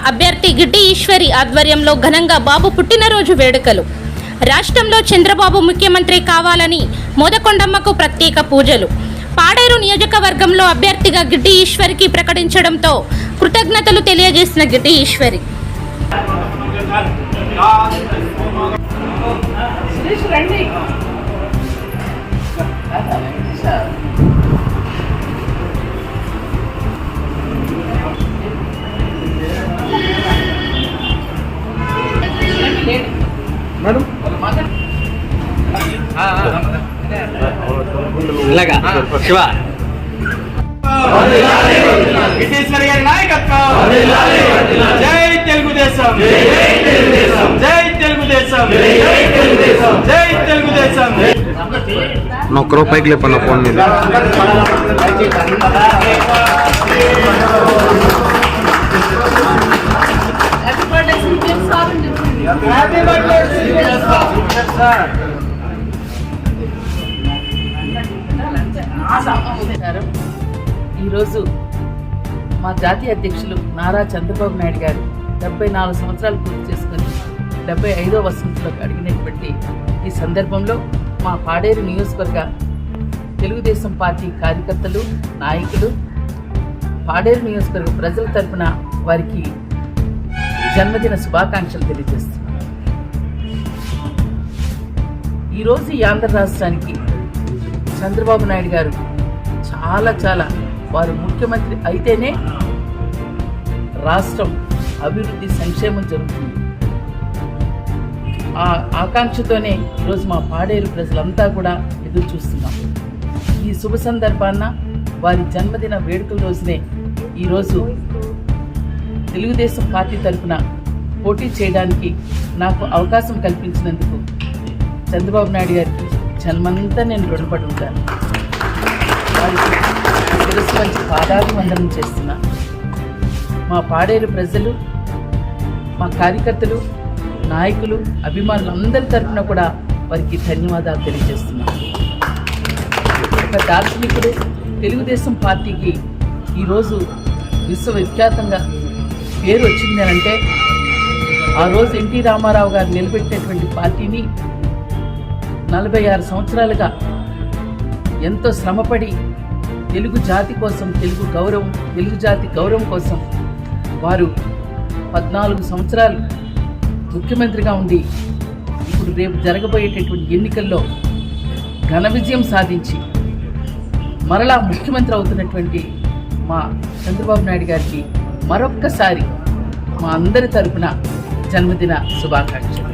అభ్యర్థి గిడ్డి ఈశ్వరి ఆధ్వర్యంలో ఘనంగా బాబు పుట్టినరోజు వేడుకలు. రాష్ట్రంలో చంద్రబాబు ముఖ్యమంత్రి కావాలని మోదకొండమ్మకు ప్రత్యేక పూజలు. పాడేరు నియోజకవర్గంలో అభ్యర్థిగా గిడ్డి ఈశ్వరికి ప్రకటించడంతో కృతజ్ఞతలు తెలియజేసిన గిడ్డి ఈశ్వరి. మేడం ఇలాగా శివ విశ్వేశ్వర గారి నాయకత్వం. జై తెలుగుదేశం, జై తెలుగుదేశం, జై తెలుగుదేశం. ఒక్క రూపాయికి లేపన్న ఫోన్ మీద ఈరోజు మా జాతీయ అధ్యక్షులు నారా చంద్రబాబు నాయుడు గారు 74 సంవత్సరాలు పూర్తి చేసుకుని 75వ వసంతంలోకి అడిగినటువంటి ఈ సందర్భంలో మా పాడేరు నియోజకవర్గ తెలుగుదేశం పార్టీ కార్యకర్తలు, నాయకులు, పాడేరు నియోజకవర్గ ప్రజల తరపున వారికి జన్మదిన శుభాకాంక్షలు తెలియజేస్తున్నాం. ఈరోజు ఈ ఆంధ్ర రాష్ట్రానికి చంద్రబాబు నాయుడు గారు చాలా వారు ముఖ్యమంత్రి అయితేనే రాష్ట్రం అభివృద్ధి, సంక్షేమం జరుగుతుంది. ఆ ఆకాంక్షతోనే ఈరోజు మా పాడేరు ప్రజలంతా కూడా ఎదురు చూస్తున్నాం. ఈ శుభ సందర్భాన్న వారి జన్మదిన వేడుకల రోజునే ఈరోజు తెలుగుదేశం పార్టీ తరఫున పోటీ చేయడానికి నాకు అవకాశం కల్పించినందుకు చంద్రబాబు నాయుడు గారికి జన్మంతా నేను రుణపడి ఉంటాను. వారికి శిరస్సు మంచి పాదాభివందనం చేస్తున్నా. మా పాడేరు ప్రజలు, మా కార్యకర్తలు, నాయకులు, అభిమానులు అందరి తరఫున కూడా వారికి ధన్యవాదాలు తెలియజేస్తున్నాను. ఒక దార్శనికుడు తెలుగుదేశం పార్టీకి ఈరోజు విశ్వవిఖ్యాతంగా పేరు వచ్చింది అంటే ఆ రోజు ఎన్టీ రామారావు గారు నిలబెట్టినటువంటి పార్టీని 46 సంవత్సరాలుగా ఎంతో శ్రమపడి తెలుగు జాతి కోసం, తెలుగు జాతి గౌరవం కోసం వారు 14 సంవత్సరాలు ముఖ్యమంత్రిగా ఉండి ఇప్పుడు రేపు జరగబోయేటటువంటి ఎన్నికల్లో ఘన విజయం సాధించి మరలా ముఖ్యమంత్రి అవుతున్నటువంటి మా చంద్రబాబు నాయుడు గారికి మరొక్కసారి మా అందరి తరపున జన్మదిన శుభాకాంక్షలు.